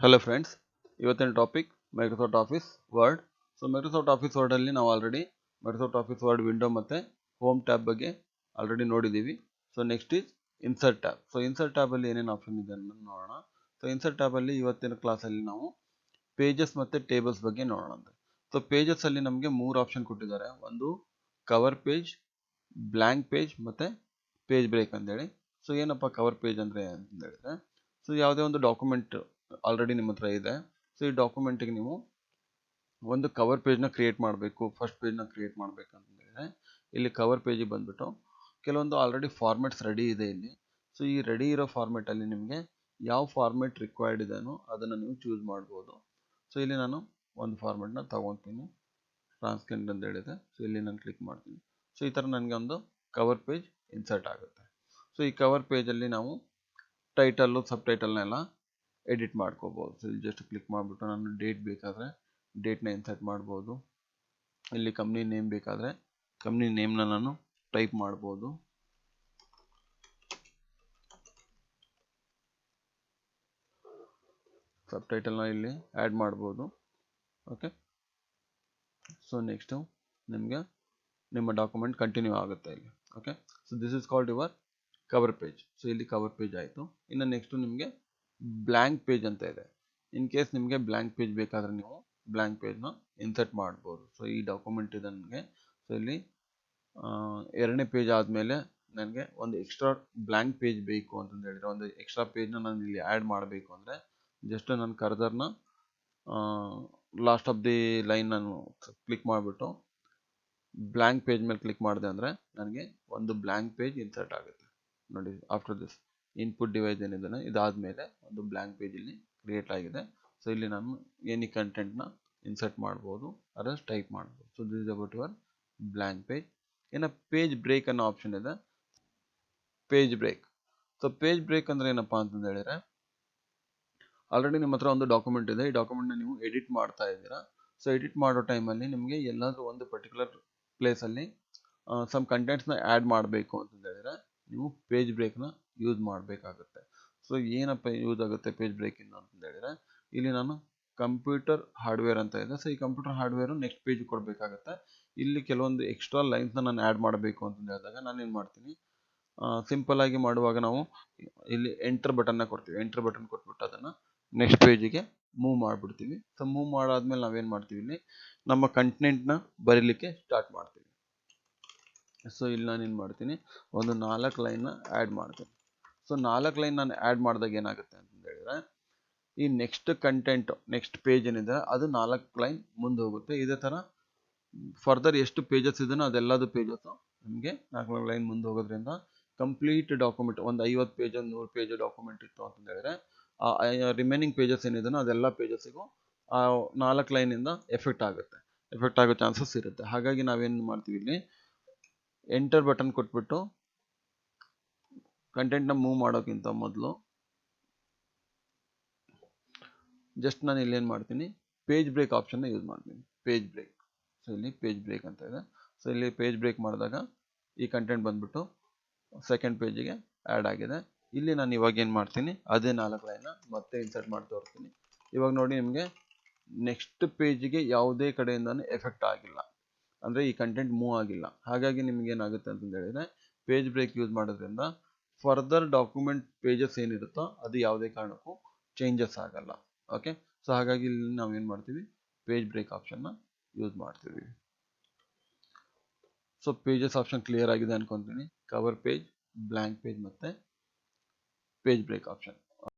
Hello friends, ಇವತ್ತಿನ topic Microsoft office word. So Microsoft office ವರ್ಡಲ್ಲಿ ನಾವು already Microsoft office word window ಮತ್ತು home tab ಬಗ್ಗೆ already ನೋಡಿದ್ದೀವಿ. So next is insert tab. So insert ಟ್ಯಾಬಲ್ಲಿ ಏನೇನು ಆಪ್ಷನ್ ಇದೆ ಅನ್ನೋದು ನೋಡೋಣ. ಸೊ ಇನ್ಸರ್ಟ್ ಟ್ಯಾಬಲ್ಲಿ ಇವತ್ತಿನ ಕ್ಲಾಸಲ್ಲಿ ನಾವು ಪೇಜಸ್ ಮತ್ತು ಟೇಬಲ್ಸ್ ಬಗ್ಗೆ ನೋಡೋಣ ಅಂತ. ಸೊ ಪೇಜಸ್ಸಲ್ಲಿ ನಮಗೆ 3 ಆಪ್ಷನ್ ಕೊಟ್ಟಿದ್ದಾರೆ. ಒಂದು ಕವರ್ ಪೇಜ್, ಬ್ಲ್ಯಾಂಕ್ ಪೇಜ್ ಮತ್ತು ಪೇಜ್ ಬ್ರೇಕ್ ಅಂತೇಳಿ. ಸೊ ಏನಪ್ಪ ಕವರ್ ಪೇಜ್ ಅಂದರೆ ಅಂತ ಹೇಳಿದ್ರೆ, ಸೊ ಯಾವುದೇ ಒಂದು ಡಾಕ್ಯುಮೆಂಟ್ ಆಲ್ರೆಡಿ ನಿಮ್ಮ ಹತ್ರ ಇದೆ. ಸೊ ಈ ಡಾಕ್ಯುಮೆಂಟಿಗೆ ನೀವು ಒಂದು ಕವರ್ ಪೇಜ್ನ ಕ್ರಿಯೇಟ್ ಮಾಡಬೇಕು, ಫಸ್ಟ್ ಪೇಜ್ನ ಕ್ರಿಯೇಟ್ ಮಾಡಬೇಕಂತಂದರೆ ಇಲ್ಲಿ ಕವರ್ ಪೇಜಿಗೆ ಬಂದುಬಿಟ್ಟು ಕೆಲವೊಂದು ಆಲ್ರೆಡಿ ಫಾರ್ಮೆಟ್ಸ್ ರೆಡಿ ಇದೆ ಇಲ್ಲಿ. ಸೊ ಈ ರೆಡಿ ಇರೋ ಫಾರ್ಮೆಟಲ್ಲಿ ನಿಮಗೆ ಯಾವ ಫಾರ್ಮೆಟ್ ರಿಕ್ವೈರ್ಡ್ ಇದೆನೋ ಅದನ್ನು ನೀವು ಚೂಸ್ ಮಾಡ್ಬೋದು. ಸೊ ಇಲ್ಲಿ ನಾನು ಒಂದು ಫಾರ್ಮೆಟ್ನ ತಗೊತೀನಿ, ಟ್ರಾನ್ಸ್ಕೆಂಡ್ ಅಂತ ಹೇಳಿದೆ. ಸೊ ಇಲ್ಲಿ ನಾನು ಕ್ಲಿಕ್ ಮಾಡ್ತೀನಿ. ಸೊ ಈ ಥರ ನನಗೆ ಒಂದು ಕವರ್ ಪೇಜ್ ಇನ್ಸರ್ಟ್ ಆಗುತ್ತೆ. ಸೊ ಈ ಕವರ್ ಪೇಜಲ್ಲಿ ನಾವು ಟೈಟಲ್ಲು ಸಬ್ ಟೈಟಲ್ನೆಲ್ಲ ಎಡಿಟ್ ಮಾಡ್ಕೋಬೋದು. ಸೊ ಇಲ್ಲಿ ಜಸ್ಟ್ ಕ್ಲಿಕ್ ಮಾಡಿಬಿಟ್ಟು ನಾನು ಡೇಟ್ ಬೇಕಾದರೆ ಡೇಟ್ನ ಇನ್ಸರ್ಟ್ ಮಾಡ್ಬೋದು. ಇಲ್ಲಿ ಕಂಪ್ನಿ ನೇಮ್ ಬೇಕಾದರೆ ಕಂಪ್ನಿ ನೇಮ್ನ ನಾನು ಟೈಪ್ ಮಾಡ್ಬೋದು. ಸಬ್ ಟೈಟಲ್ನ ಇಲ್ಲಿ ಆ್ಯಡ್ ಮಾಡ್ಬೋದು. ಓಕೆ, ಸೊ ನೆಕ್ಸ್ಟು ನಿಮಗೆ ನಿಮ್ಮ ಡಾಕ್ಯುಮೆಂಟ್ ಕಂಟಿನ್ಯೂ ಆಗುತ್ತೆ ಇಲ್ಲಿ. Okay, so this is called your cover page. So ಇಲ್ಲಿ ಕವರ್ ಪೇಜ್ ಆಯಿತು. ಇನ್ನು ನೆಕ್ಸ್ಟು ನಿಮಗೆ ಬ್ಲ್ಯಾಂಕ್ ಪೇಜ್ ಅಂತ ಇದೆ. ಇನ್ ಕೇಸ್ ನಿಮಗೆ ಬ್ಲ್ಯಾಂಕ್ ಪೇಜ್ ಬೇಕಾದರೆ ನೀವು ಬ್ಲ್ಯಾಂಕ್ ಪೇಜ್ನ ಇನ್ಸರ್ಟ್ ಮಾಡ್ಬೋದು. ಸೊ ಈ ಡಾಕ್ಯುಮೆಂಟ್ ಇದೆ ನನಗೆ. ಸೊ ಇಲ್ಲಿ 2ನೇ ಪೇಜ್ ಆದಮೇಲೆ ನನಗೆ ಒಂದು ಎಕ್ಸ್ಟ್ರಾ ಬ್ಲ್ಯಾಂಕ್ ಪೇಜ್ ಬೇಕು ಅಂತಂದು ಹೇಳಿದರೆ, ಒಂದು ಎಕ್ಸ್ಟ್ರಾ ಪೇಜ್ನ ನಾನು ಇಲ್ಲಿ ಆ್ಯಡ್ ಮಾಡಬೇಕು ಅಂದರೆ ಜಸ್ಟ್ ನಾನು ಕರ್ಸರ್ನ ಲಾಸ್ಟ್ ಆಫ್ ದಿ ಲೈನ್ ನಾನು ಕ್ಲಿಕ್ ಮಾಡಿಬಿಟ್ಟು ಬ್ಲ್ಯಾಂಕ್ ಪೇಜ್ ಮೇಲೆ ಕ್ಲಿಕ್ ಮಾಡಿದೆ ಅಂದರೆ ನನಗೆ ಒಂದು ಬ್ಲ್ಯಾಂಕ್ ಪೇಜ್ ಇನ್ಸರ್ಟ್ ಆಗುತ್ತೆ. ನೋಡಿ, ಆಫ್ಟರ್ ದಿಸ್ ಇನ್ಪುಟ್ ಡಿವೈಸ್ ಏನಿದೆ ಇದಾದಮೇಲೆ ಒಂದು ಬ್ಲ್ಯಾಂಕ್ ಪೇಜ್ ಇಲ್ಲಿ ಕ್ರಿಯೇಟ್ ಆಗಿದೆ. ಸೊ ಇಲ್ಲಿ ನಾನು ಎನಿ ಕಂಟೆಂಟ್ನ ಇನ್ಸರ್ಟ್ ಮಾಡ್ಬೋದು, ಅದನ್ನು ಟೈಪ್ ಮಾಡ್ಬೋದು. So this is about your blank page. ಇನ್ನು ಪೇಜ್ ಬ್ರೇಕ್ ಅನ್ನೋ ಆಪ್ಷನ್ ಇದೆ, page break. So page break ಅಂದರೆ ಏನಪ್ಪ ಅಂತಂದು ಹೇಳಿದ್ರೆ, ಆಲ್ರೆಡಿ ನಿಮ್ಮ ಹತ್ರ ಒಂದು ಡಾಕ್ಯುಮೆಂಟ್ ಇದೆ. ಈ ಡಾಕ್ಯುಮೆಂಟ್ನ ನೀವು ಎಡಿಟ್ ಮಾಡ್ತಾ ಇದ್ದೀರಾ. ಸೊ ಎಡಿಟ್ ಮಾಡೋ ಟೈಮಲ್ಲಿ ನಿಮಗೆ ಎಲ್ಲಾದರೂ ಒಂದು ಪರ್ಟಿಕ್ಯುಲರ್ ಪ್ಲೇಸಲ್ಲಿ ಸಮ್ ಕಂಟೆಂಟ್ಸ್ನ ಆ್ಯಡ್ ಮಾಡಬೇಕು ಅಂತಂದು ಹೇಳಿದ್ರೆ ನೀವು ಪೇಜ್ ಬ್ರೇಕ್ನ ಯೂಸ್ ಮಾಡಬೇಕಾಗುತ್ತೆ. ಸೊ ಏನಪ್ಪ ಯೂಸ್ ಆಗುತ್ತೆ ಪೇಜ್ ಬ್ರೇಕಿಂದ ಅಂತಂದು ಹೇಳಿದ್ರೆ, ಇಲ್ಲಿ ನಾನು ಕಂಪ್ಯೂಟರ್ ಹಾರ್ಡ್ವೇರ್ ಅಂತ ಇದೆ. ಸೊ ಈ ಕಂಪ್ಯೂಟರ್ ಹಾರ್ಡ್ವೇರು ನೆಕ್ಸ್ಟ್ ಪೇಜ್ ಕೊಡಬೇಕಾಗುತ್ತೆ. ಇಲ್ಲಿ ಕೆಲವೊಂದು ಎಕ್ಸ್ಟ್ರಾ ಲೈನ್ಸ್ನ ನಾನು ಆ್ಯಡ್ ಮಾಡಬೇಕು ಅಂತಂದು ಹೇಳಿದಾಗ ನಾನು ಏನು ಮಾಡ್ತೀನಿ, ಸಿಂಪಲ್ ಆಗಿ ಮಾಡುವಾಗ ನಾವು ಇಲ್ಲಿ ಎಂಟರ್ ಬಟನ್ನ ಕೊಡ್ತೀವಿ. ಎಂಟರ್ ಬಟನ್ ಕೊಟ್ಬಿಟ್ಟು ಅದನ್ನು ನೆಕ್ಸ್ಟ್ ಪೇಜಿಗೆ ಮೂವ್ ಮಾಡಿಬಿಡ್ತೀವಿ. ಸೊ ಮೂವ್ ಮಾಡಾದ್ಮೇಲೆ ನಾವೇನು ಮಾಡ್ತೀವಿ, ಇಲ್ಲಿ ನಮ್ಮ ಕಂಟೆಂಟ್ನ ಬರೀಲಿಕ್ಕೆ ಸ್ಟಾರ್ಟ್ ಮಾಡ್ತೀವಿ. ಸೊ ಇಲ್ಲಿ ನಾನು ಏನು ಮಾಡ್ತೀನಿ, ಒಂದು 4 ಲೈನ್ನ ಆ್ಯಡ್ ಮಾಡ್ತೀನಿ. ಸೊ 4 ಲೈನ್ ನಾನು ಆ್ಯಡ್ ಮಾಡಿದಾಗ ಏನಾಗುತ್ತೆ ಅಂತಂದು ಹೇಳಿದ್ರೆ, ಈ ನೆಕ್ಸ್ಟ್ ಕಂಟೆಂಟ್ ನೆಕ್ಸ್ಟ್ ಪೇಜ್ ಏನಿದೆ ಅದು 4 ಲೈನ್ ಮುಂದೆ ಹೋಗುತ್ತೆ. ಇದೇ ಥರ ಫರ್ದರ್ ಎಷ್ಟು ಪೇಜಸ್ ಇದೆಯೋ ಅದೆಲ್ಲದು ಪೇಜಸ್ಸು ನಿಮಗೆ 4 ಲೈನ್ ಮುಂದೆ ಹೋಗೋದ್ರಿಂದ ಕಂಪ್ಲೀಟ್ ಡಾಕ್ಯುಮೆಂಟ್ ಒಂದು 50 ಪೇಜ್ 100 ಪೇಜ್ ಡಾಕ್ಯುಮೆಂಟ್ ಇತ್ತು ಅಂತಂದು ಹೇಳಿದ್ರೆ ರಿಮೈನಿಂಗ್ ಪೇಜಸ್ ಏನಿದೆಯೋ ಅದೆಲ್ಲ ಪೇಜಸ್ಸಿಗೂ 4 ಲೈನಿಂದ ಎಫೆಕ್ಟ್ ಆಗೋ ಚಾನ್ಸಸ್ ಇರುತ್ತೆ. ಹಾಗಾಗಿ ನಾವೇನು ಮಾಡ್ತೀವಿ, ಇಲ್ಲಿ ಎಂಟರ್ ಬಟನ್ ಕೊಟ್ಬಿಟ್ಟು ಕಂಟೆಂಟ್ನ ಮೂವ್ ಮಾಡೋಕ್ಕಿಂತ ಮೊದಲು ಜಸ್ಟ್ ನಾನು ಇಲ್ಲಿ ಏನು ಮಾಡ್ತೀನಿ, ಪೇಜ್ ಬ್ರೇಕ್ ಆಪ್ಷನ್ನ ಯೂಸ್ ಮಾಡ್ತೀನಿ. Page break. ಸೊ ಇಲ್ಲಿ ಪೇಜ್ ಬ್ರೇಕ್ ಅಂತ ಇದೆ. ಸೊ ಇಲ್ಲಿ ಪೇಜ್ ಬ್ರೇಕ್ ಮಾಡಿದಾಗ ಈ ಕಂಟೆಂಟ್ ಬಂದ್ಬಿಟ್ಟು ಸೆಕೆಂಡ್ ಪೇಜಿಗೆ ಆ್ಯಡ್ ಆಗಿದೆ. ಇಲ್ಲಿ ನಾನು ಇವಾಗ ಏನು ಮಾಡ್ತೀನಿ, ಅದೇ 4 ಲೈನ್ನ ಮತ್ತೆ ಇನ್ಸರ್ಟ್ ಮಾಡಿ ತೋರಿಸ್ತೀನಿ. ಇವಾಗ ನೋಡಿ, ನಿಮಗೆ ನೆಕ್ಸ್ಟ್ ಪೇಜಿಗೆ ಯಾವುದೇ ಕಡೆಯಿಂದನೂ ಎಫೆಕ್ಟ್ ಆಗಿಲ್ಲ, ಅಂದರೆ ಈ ಕಂಟೆಂಟ್ ಮೂವ್ ಆಗಿಲ್ಲ. ಹಾಗಾಗಿ ನಿಮ್ಗೆ ಏನಾಗುತ್ತೆ ಅಂತಂದು ಹೇಳಿದ್ರೆ, ಪೇಜ್ ಬ್ರೇಕ್ ಯೂಸ್ ಮಾಡೋದ್ರಿಂದ ಫರ್ದರ್ ಡಾಕ್ಯುಮೆಂಟ್ ಪೇಜಸ್ ಏನಿರುತ್ತೋ ಅದು ಯಾವುದೇ ಕಾರಣಕ್ಕೂ ಚೇಂಜಸ್ ಆಗಲ್ಲ. ಓಕೆ, ಸೊ ಹಾಗಾಗಿ ಇಲ್ಲಿ ನಾವೇನು ಮಾಡ್ತೀವಿ, ಪೇಜ್ ಬ್ರೇಕ್ ಆಪ್ಷನ್ನ ಯೂಸ್ ಮಾಡ್ತೀವಿ. ಸೊ ಪೇಜಸ್ ಆಪ್ಷನ್ ಕ್ಲಿಯರ್ ಆಗಿದೆ ಅನ್ಕೊತೀನಿ. ಕವರ್ ಪೇಜ್, ಬ್ಲ್ಯಾಂಕ್ ಪೇಜ್ ಮತ್ತು ಪೇಜ್ ಬ್ರೇಕ್ ಆಪ್ಷನ್